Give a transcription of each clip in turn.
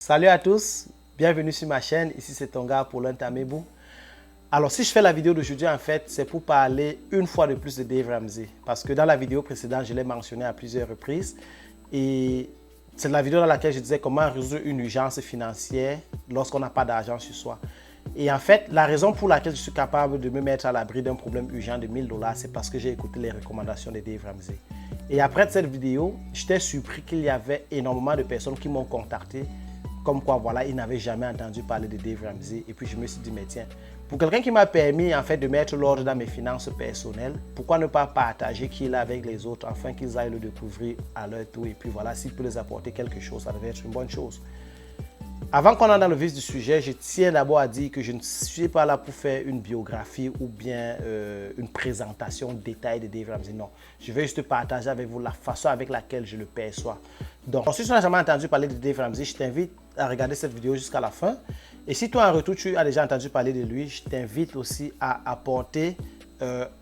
Salut à tous, bienvenue sur ma chaîne, ici c'est ton gars Paulin Tamebou. Alors si je fais la vidéo d'aujourd'hui en fait, c'est pour parler une fois de plus de Dave Ramsey. Parce que dans la vidéo précédente, je l'ai mentionné à plusieurs reprises. Et c'est la vidéo dans laquelle je disais comment résoudre une urgence financière lorsqu'on n'a pas d'argent sur soi. Et en fait, la raison pour laquelle je suis capable de me mettre à l'abri d'un problème urgent de 1000 $, c'est parce que j'ai écouté les recommandations de Dave Ramsey. Et après cette vidéo, j'étais surpris qu'il y avait énormément de personnes qui m'ont contacté comme quoi, voilà, ils n'avaient jamais entendu parler de Dave Ramsey. Et puis, je me suis dit, mais tiens, pour quelqu'un qui m'a permis, en fait, de mettre l'ordre dans mes finances personnelles, pourquoi ne pas partager qui est là avec les autres, afin qu'ils aillent le découvrir à leur tour. Et puis, voilà, s'il peut les apporter quelque chose, ça devait être une bonne chose. Avant qu'on entre dans le vif du sujet, je tiens d'abord à dire que je ne suis pas là pour faire une biographie ou bien une présentation détaillée de Dave Ramsey. Non, je vais juste partager avec vous la façon avec laquelle je le perçois. Donc, si tu n'as jamais entendu parler de Dave Ramsey, je t'invite à regarder cette vidéo jusqu'à la fin. Et si toi, en retour, tu as déjà entendu parler de lui, je t'invite aussi à apporter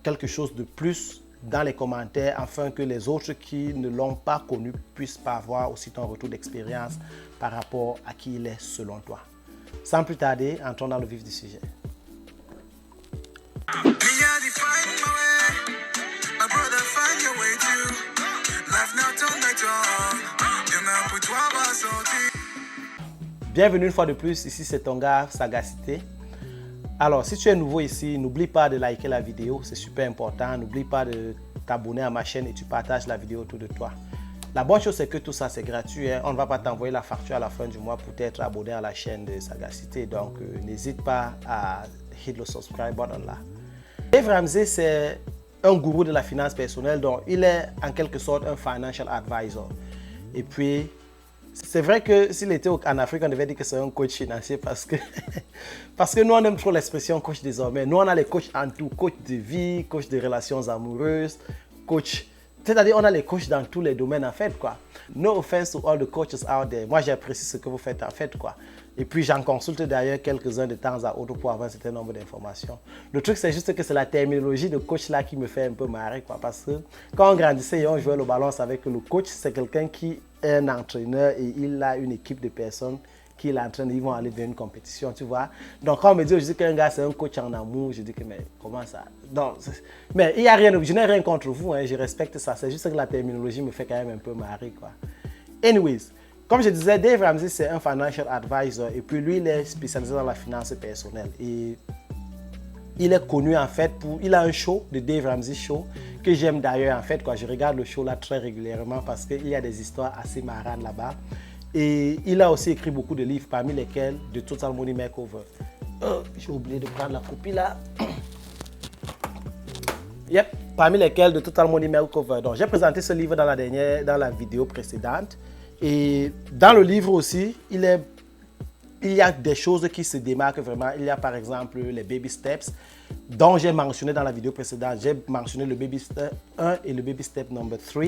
quelque chose de plus dans les commentaires afin que les autres qui ne l'ont pas connu puissent pas avoir aussi ton retour d'expérience par rapport à qui il est selon toi. Sans plus tarder, entrons dans le vif du sujet. Bienvenue une fois de plus, ici c'est ton gars Sagacité. Alors, si tu es nouveau ici, n'oublie pas de liker la vidéo, c'est super important. N'oublie pas de t'abonner à ma chaîne et tu partages la vidéo autour de toi. La bonne chose, c'est que tout ça, c'est gratuit. Hein. On ne va pas t'envoyer la facture à la fin du mois pour t'être abonné à la chaîne de Sagacité. Donc, n'hésite pas à hit le subscribe button là. Dave Ramsey, c'est un gourou de la finance personnelle. Donc, il est en quelque sorte un financial advisor. Et puis, c'est vrai que s'il était en Afrique, on devait dire que c'est un coach financier parce que nous, on aime trop l'expression coach désormais. Nous, on a les coachs en tout, coach de vie, coach de relations amoureuses, coach... C'est-à-dire, on a les coachs dans tous les domaines en fait, quoi. No offense to all the coaches out there. Moi, j'apprécie ce que vous faites en fait, quoi. Et puis, j'en consulte d'ailleurs quelques-uns de temps à autre pour avoir un certain nombre d'informations. Le truc, c'est juste que c'est la terminologie de coach là qui me fait un peu marrer, quoi. Parce que quand on grandissait et on jouait le ballon, avec le coach, c'est quelqu'un qui est un entraîneur et il a une équipe de personnes qui l'entraînent, ils vont aller vers une compétition, tu vois. Donc, quand on me dit aujourd'hui qu'un gars, c'est un coach en amour, je dis que, mais comment ça? Donc, mais il n'y a rien, je n'ai rien contre vous, hein, je respecte ça. C'est juste que la terminologie me fait quand même un peu marrer, quoi. Anyways, comme je disais, Dave Ramsey, c'est un financial advisor et puis lui, il est spécialisé dans la finance personnelle. Et il est connu en fait il a un show, le Dave Ramsey Show, que j'aime d'ailleurs en fait, quoi. Je regarde le show là très régulièrement parce qu'il y a des histoires assez marrantes là-bas. Et il a aussi écrit beaucoup de livres, parmi lesquels The Total Money Makeover. J'ai oublié de prendre la copie là. Yep, parmi lesquels The Total Money Makeover. Donc, j'ai présenté ce livre dans la vidéo précédente. Et dans le livre aussi, il y a des choses qui se démarquent vraiment. Il y a par exemple les baby steps, dont j'ai mentionné dans la vidéo précédente. J'ai mentionné le baby step 1 et le baby step number 3.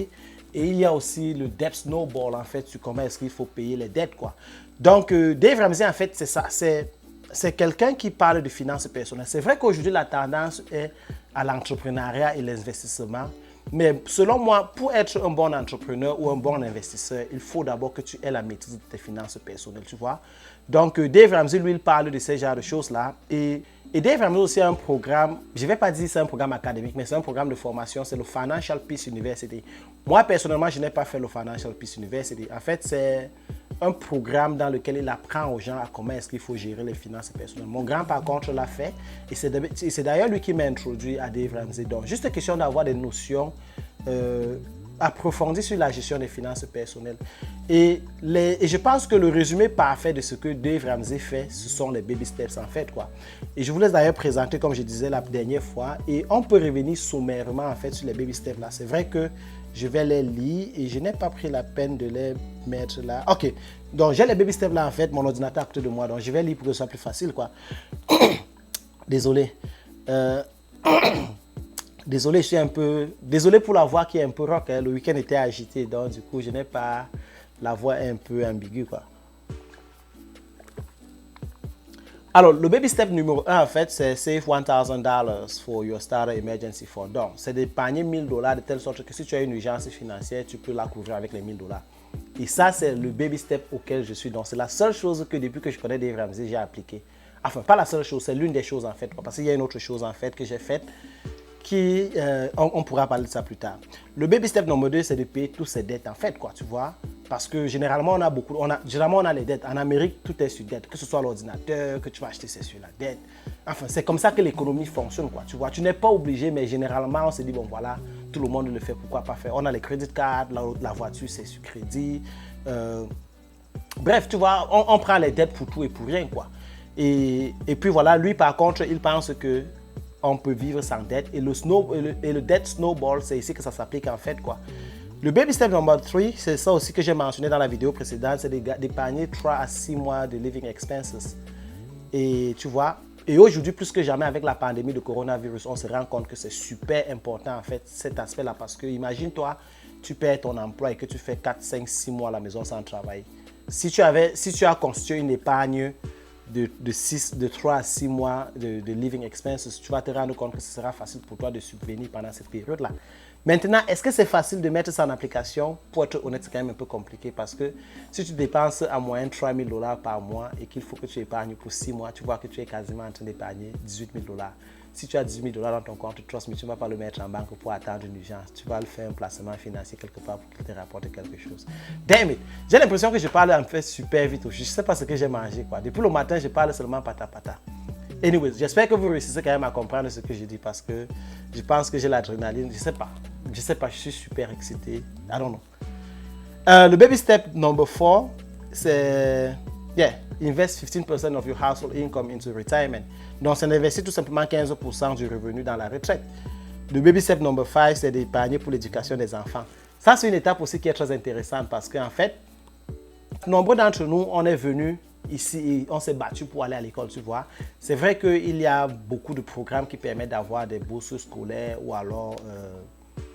Et il y a aussi le debt snowball, en fait, sur comment est-ce qu'il faut payer les dettes, quoi. Donc, Dave Ramsey, en fait, c'est ça. C'est quelqu'un qui parle de finances personnelles. C'est vrai qu'aujourd'hui, la tendance est à l'entrepreneuriat et l'investissement. Mais selon moi, pour être un bon entrepreneur ou un bon investisseur, il faut d'abord que tu aies la maîtrise de tes finances personnelles, tu vois. Donc, Dave Ramsey, lui, il parle de ces genres de choses-là. Et Dave Ramsey aussi a un programme, je ne vais pas dire que c'est un programme académique, mais c'est un programme de formation, c'est le Financial Peace University. Moi, personnellement, je n'ai pas fait le Financial Peace University. En fait, c'est un programme dans lequel il apprend aux gens à comment est-ce qu'il faut gérer les finances personnelles. Mon grand, par contre, l'a fait. Et c'est d'ailleurs lui qui m'a introduit à Dave Ramsey. Donc, juste question d'avoir des notions approfondies sur la gestion des finances personnelles. Et je pense que le résumé parfait de ce que Dave Ramsey fait, ce sont les baby steps en fait, quoi. Et je vous laisse d'ailleurs présenter, comme je disais la dernière fois, et on peut revenir sommairement en fait sur les baby steps là. C'est vrai que je vais les lire et je n'ai pas pris la peine de les mettre là. Ok, donc j'ai les baby steps là en fait, mon ordinateur à côté de moi, donc je vais lire pour que ce soit plus facile, quoi. Désolé. Désolé, je suis un peu... Désolé pour la voix qui est un peu rock, hein. Le week-end était agité, donc du coup, je n'ai pas la voix un peu ambiguë, quoi. Alors, le baby step numéro 1, en fait, c'est save $1,000 for your starter emergency fund. Donc, c'est d'épargner $1000 de telle sorte que si tu as une urgence financière, tu peux la couvrir avec les $1000. Et ça, c'est le baby step auquel je suis. Donc, c'est la seule chose que depuis que je connais Dave Ramsey, j'ai appliqué. Enfin, pas la seule chose, c'est l'une des choses en fait. Parce qu'il y a une autre chose en fait que j'ai faite qui, on pourra parler de ça plus tard. Le baby step numéro 2, c'est de payer toutes ses dettes en fait, quoi, tu vois. Parce que généralement, généralement, on a les dettes. En Amérique, tout est sur dette. Que ce soit l'ordinateur, que tu vas acheter, c'est sur la dette. Enfin, c'est comme ça que l'économie fonctionne, quoi, tu vois. Tu n'es pas obligé, mais généralement, on se dit, bon, voilà, tout le monde le fait, pourquoi pas faire. On a les crédits cards, la voiture, c'est sur crédit. Bref, tu vois, on prend les dettes pour tout et pour rien, quoi. Et puis voilà, lui, par contre, il pense que on peut vivre sans dette. Et le debt snowball, c'est ici que ça s'applique en fait, quoi. Le baby step number 3, c'est ça aussi que j'ai mentionné dans la vidéo précédente, c'est d'épargner 3 à 6 mois de living expenses. Et tu vois, et aujourd'hui, plus que jamais avec la pandémie de coronavirus, on se rend compte que c'est super important en fait cet aspect-là. Parce que imagine-toi, tu perds ton emploi et que tu fais 4, 5, 6 mois à la maison sans travail. Si tu as constitué une épargne de 3 à 6 mois de living expenses, tu vas te rendre compte que ce sera facile pour toi de subvenir pendant cette période-là. Maintenant, est-ce que c'est facile de mettre ça en application? Pour être honnête, c'est quand même un peu compliqué parce que si tu dépenses en moyenne 3 000 $ par mois et qu'il faut que tu épargnes pour 6 mois, tu vois que tu es quasiment en train d'épargner 18 000 $. Si tu as 18 000 $ dans ton compte trust, mais tu ne vas pas le mettre en banque pour attendre une urgence. Tu vas le faire un placement financier quelque part pour qu'il te rapporte quelque chose. Damn it! J'ai l'impression que je parle en fait super vite. Je ne sais pas ce que j'ai mangé, quoi. Depuis le matin, je parle seulement pata. Anyways, j'espère que vous réussissez quand même à comprendre ce que je dis parce que je pense que j'ai l'adrénaline. Je sais pas, je suis super excité. I don't know. Le baby step number 4, c'est invest 15% of your household income into retirement. Donc, c'est d'investir tout simplement 15% du revenu dans la retraite. Le baby step number 5, c'est d'épargner pour l'éducation des enfants. Ça, c'est une étape aussi qui est très intéressante parce qu'en fait, nombreux d'entre nous, on est venus ici et on s'est battu pour aller à l'école, tu vois. C'est vrai qu'il y a beaucoup de programmes qui permettent d'avoir des bourses scolaires ou alors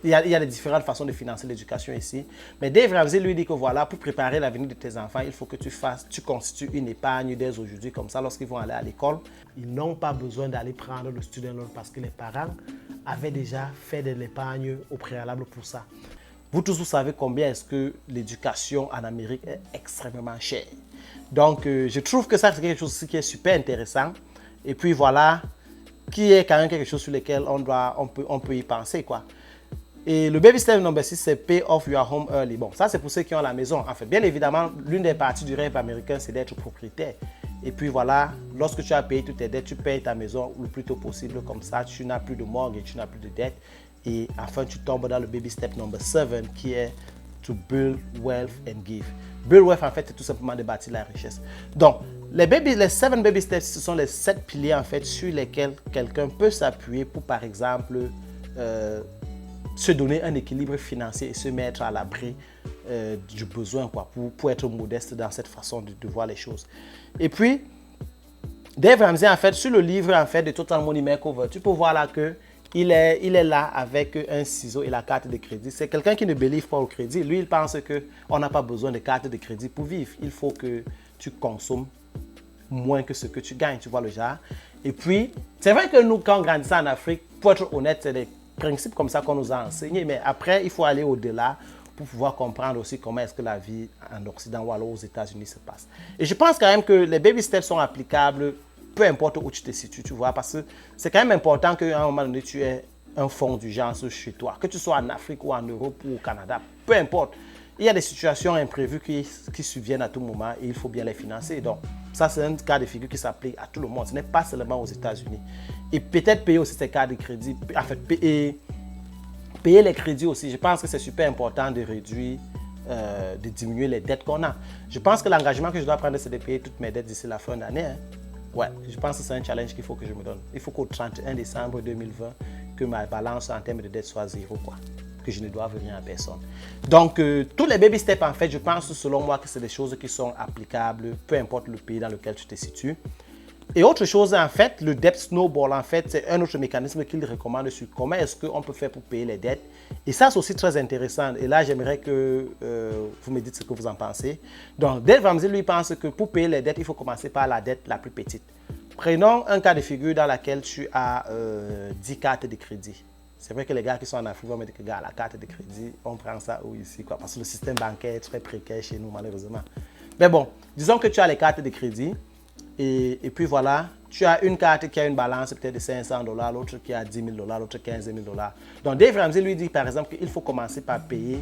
il y a des différentes façons de financer l'éducation ici. Mais Dave Ramsey lui dit que voilà, pour préparer l'avenir de tes enfants, il faut que tu constitues une épargne dès aujourd'hui. Comme ça, lorsqu'ils vont aller à l'école, ils n'ont pas besoin d'aller prendre le student loan parce que les parents avaient déjà fait de l'épargne au préalable pour ça. Vous tous, vous savez combien est-ce que l'éducation en Amérique est extrêmement chère. Donc, je trouve que ça, c'est quelque chose qui est super intéressant. Et puis voilà, qui est quand même quelque chose sur lequel on peut y penser, quoi. Et le baby step number 6, c'est pay off your home early. Bon, ça, c'est pour ceux qui ont la maison. En fait, bien évidemment, l'une des parties du rêve américain, c'est d'être propriétaire. Et puis voilà, lorsque tu as payé toutes tes dettes, tu payes ta maison le plus tôt possible. Comme ça, tu n'as plus de mortgage, tu n'as plus de dettes. Et enfin, tu tombes dans le baby step number 7 qui est to build wealth and give. Build wealth, en fait, c'est tout simplement de bâtir la richesse. Donc, les 7 baby steps, ce sont les 7 piliers, en fait, sur lesquels quelqu'un peut s'appuyer pour, par exemple, se donner un équilibre financier et se mettre à l'abri du besoin, quoi, pour être modeste dans cette façon de voir les choses. Et puis, Dave Ramsey, en fait, sur le livre, en fait, de Total Money Makeover, tu peux voir là que il est là avec un ciseau et la carte de crédit. C'est quelqu'un qui ne believe pas au crédit. Lui, il pense qu'on n'a pas besoin de carte de crédit pour vivre. Il faut que tu consommes moins que ce que tu gagnes, tu vois le genre. Et puis, c'est vrai que nous, quand on grandissait en Afrique, pour être honnête, c'est des principes comme ça qu'on nous a enseignés. Mais après, il faut aller au-delà pour pouvoir comprendre aussi comment est-ce que la vie en Occident ou alors aux États-Unis se passe. Et je pense quand même que les baby steps sont applicables peu importe où tu te situes, tu vois, parce que c'est quand même important qu'à un moment donné, tu aies un fonds d'urgence chez toi, que tu sois en Afrique ou en Europe ou au Canada, peu importe. Il y a des situations imprévues qui surviennent à tout moment et il faut bien les financer. Donc, ça, c'est un cas de figure qui s'applique à tout le monde. Ce n'est pas seulement aux États-Unis. Et peut-être payer aussi ces cartes de crédit, en fait, payer les crédits aussi. Je pense que c'est super important de réduire, de diminuer les dettes qu'on a. Je pense que l'engagement que je dois prendre, c'est de payer toutes mes dettes d'ici la fin d'année. Ouais, je pense que c'est un challenge qu'il faut que je me donne. Il faut qu'au 31 décembre 2020, que ma balance en termes de dette soit zéro, quoi. Que je ne doive rien à personne. Donc, tous les baby steps, en fait, je pense selon moi que c'est des choses qui sont applicables, peu importe le pays dans lequel tu te situes. Et autre chose, en fait, le debt snowball, en fait, c'est un autre mécanisme qu'il recommande sur comment est-ce qu'on peut faire pour payer les dettes. Et ça, c'est aussi très intéressant. Et là, j'aimerais que vous me dites ce que vous en pensez. Donc, Dave Ramsey, lui, pense que pour payer les dettes, il faut commencer par la dette la plus petite. Prenons un cas de figure dans lequel tu as 10 cartes de crédit. C'est vrai que les gars qui sont en Afrique vont me dire que, gars, la carte de crédit, on prend ça où ici, quoi. Parce que le système bancaire est très précaire chez nous, malheureusement. Mais bon, disons que tu as les cartes de crédit. Et puis voilà, tu as une carte qui a une balance peut-être de $500, l'autre qui a $10 000, l'autre 15 000 $. Donc Dave Ramsey lui dit par exemple qu'il faut commencer par payer.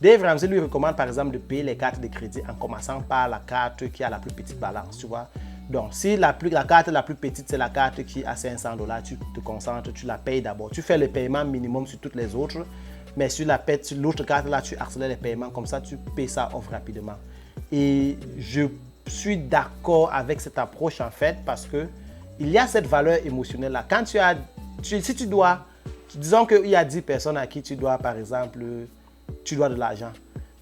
Dave Ramsey lui recommande par exemple de payer les cartes de crédit en commençant par la carte qui a la plus petite balance, tu vois. Donc si la carte la plus petite c'est la carte qui a $500, tu te concentres, tu la payes d'abord. Tu fais le paiement minimum sur toutes les autres, mais sur l'autre carte là, tu accélères les paiements, comme ça tu payes ça off rapidement. Et je suis d'accord avec cette approche en fait parce que il y a cette valeur émotionnelle là. Quand si tu dois, disons qu'il y a 10 personnes à qui tu dois par exemple, tu dois de l'argent.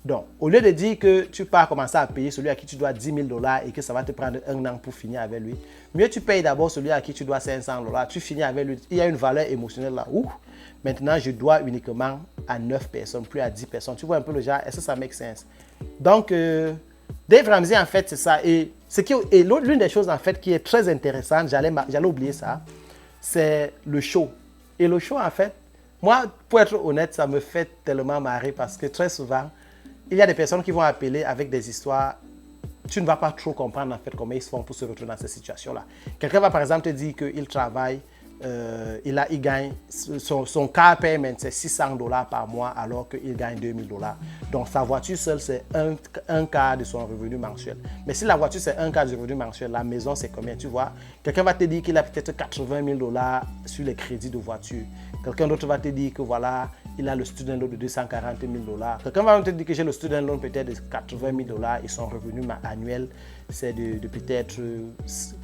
Donc, au lieu de dire que tu pars commencer à payer celui à qui tu dois $10 000 et que ça va te prendre un an pour finir avec lui, mieux tu payes d'abord celui à qui tu dois $500, tu finis avec lui. Il y a une valeur émotionnelle là. Ouh, maintenant je dois uniquement à 9 personnes, plus à 10 personnes. Tu vois un peu le genre, est-ce que ça make sense? Donc, Dave Ramsey, en fait, c'est ça. Et l'une des choses, en fait, qui est très intéressante, j'allais oublier ça, c'est le show. Et le show, en fait, moi, pour être honnête, ça me fait tellement marrer parce que très souvent, il y a des personnes qui vont appeler avec des histoires. Tu ne vas pas trop comprendre, en fait, comment ils se font pour se retrouver dans cette situation-là. Quelqu'un va, par exemple, te dire qu'il travaille, il gagne, son car payment, c'est $600 par mois alors qu'il gagne $2 000. Donc, sa voiture seule, c'est un quart de son revenu mensuel. Mais si la voiture, c'est un quart du revenu mensuel, la maison, c'est combien, tu vois? Quelqu'un va te dire qu'il a peut-être $80 000 sur les crédits de voiture. Quelqu'un d'autre va te dire que voilà, il a le student loan de $240 000. Quelqu'un va te dire que j'ai le student loan peut-être de $80 000 et son revenu annuel, c'est de peut-être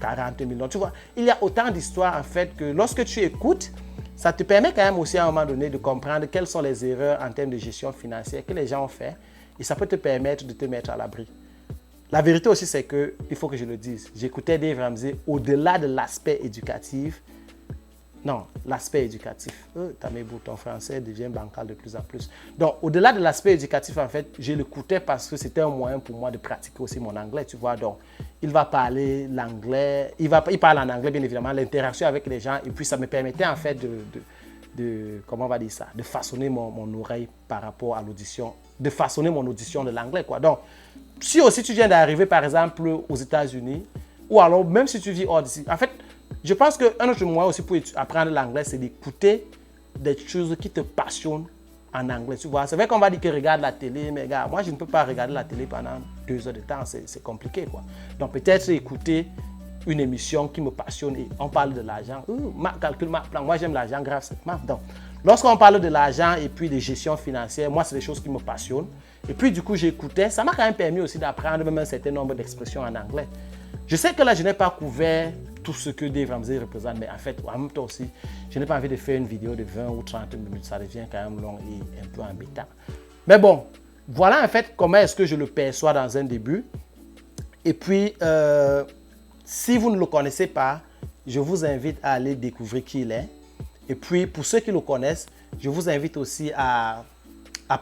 40 000. Tu vois, il y a autant d'histoires en fait que lorsque tu écoutes, ça te permet quand même aussi à un moment donné de comprendre quelles sont les erreurs en termes de gestion financière que les gens ont fait et ça peut te permettre de te mettre à l'abri. La vérité aussi, c'est que, il faut que je le dise, j'écoutais Dave Ramsey au-delà de l'aspect éducatif. Non, l'aspect éducatif. Ton français devient bancal de plus en plus. Donc, au-delà de l'aspect éducatif, en fait, je l'écoutais parce que c'était un moyen pour moi de pratiquer aussi mon anglais, tu vois. Donc, il va parler l'anglais, il parle en anglais, bien évidemment, l'interaction avec les gens, et puis ça me permettait, en fait, comment on va dire ça, de façonner mon oreille par rapport à l'audition, de façonner mon audition de l'anglais, quoi. Donc, si aussi tu viens d'arriver, par exemple, aux États-Unis, ou alors même si tu vis hors d'ici, en fait, je pense qu'un autre moyen aussi pour apprendre l'anglais, c'est d'écouter des choses qui te passionnent en anglais. Tu vois, c'est vrai qu'on va dire que regarde la télé, mais gars, moi je ne peux pas regarder la télé pendant 2 heures de temps, c'est compliqué, quoi. Donc peut-être écouter une émission qui me passionne et on parle de l'argent. Calcul, plan, moi j'aime l'argent grave. Donc, lorsqu'on parle de l'argent et puis de gestion financière, moi c'est des choses qui me passionnent. Et puis du coup j'écoutais, ça m'a quand même permis aussi d'apprendre même un certain nombre d'expressions en anglais. Je sais que là je n'ai pas couvert tout ce que Dave Ramsey représente, mais en fait, en même temps aussi, je n'ai pas envie de faire une vidéo de 20 ou 30 minutes, ça devient quand même long et un peu embêtant. Mais bon, voilà en fait comment est-ce que je le perçois dans un début. Et puis, si vous ne le connaissez pas, je vous invite à aller découvrir qui il est. Et puis, pour ceux qui le connaissent, je vous invite aussi à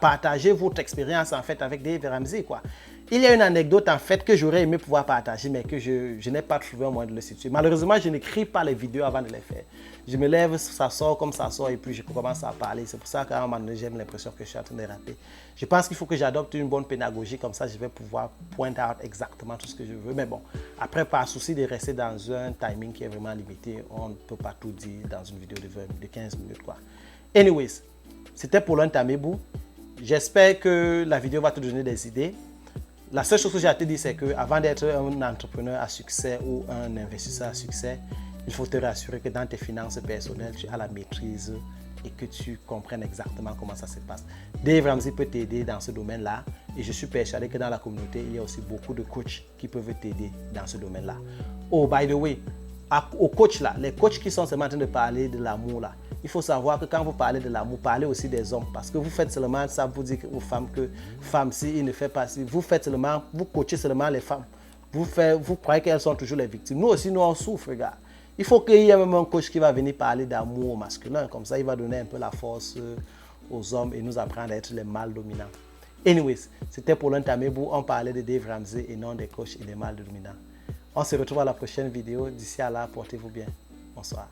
partager votre expérience en fait avec Dave Ramsey, quoi. Il y a une anecdote en fait que j'aurais aimé pouvoir partager, mais que je n'ai pas trouvé un moyen de le situer. Malheureusement, je n'écris pas les vidéos avant de les faire. Je me lève, ça sort comme ça sort et puis je commence à parler. C'est pour ça qu'à un moment donné, j'ai l'impression que je suis en train de rater. Je pense qu'il faut que j'adopte une bonne pédagogie, comme ça je vais pouvoir point out exactement tout ce que je veux. Mais bon, après, par souci de rester dans un timing qui est vraiment limité, on ne peut pas tout dire dans une vidéo de 15 minutes, quoi. Anyways, c'était Paulin Tamebou. J'espère que la vidéo va te donner des idées. La seule chose que j'ai à te dire, c'est qu'avant d'être un entrepreneur à succès ou un investisseur à succès, il faut te rassurer que dans tes finances personnelles, tu as la maîtrise et que tu comprennes exactement comment ça se passe. Dave Ramsey peut t'aider dans ce domaine-là et je suis persuadé que dans la communauté, il y a aussi beaucoup de coachs qui peuvent t'aider dans ce domaine-là. Oh, by the way, aux coachs là, les coachs qui sont seulement en train de parler de l'amour là, il faut savoir que quand vous parlez de l'amour, parlez aussi des hommes. Parce que vous faites seulement ça pour dire aux femmes que femmes, si il ne fait pas si, vous coachez seulement les femmes. Vous croyez qu'elles sont toujours les victimes. Nous aussi, nous on souffre, gars. Il faut qu'il y ait même un coach qui va venir parler d'amour au masculin. Comme ça, il va donner un peu la force aux hommes et nous apprendre à être les mâles dominants. Anyways, c'était Paulin Tamebou. On parlait de Dave Ramsey et non des coachs et des mâles dominants. On se retrouve à la prochaine vidéo. D'ici à là, portez-vous bien. Bonsoir.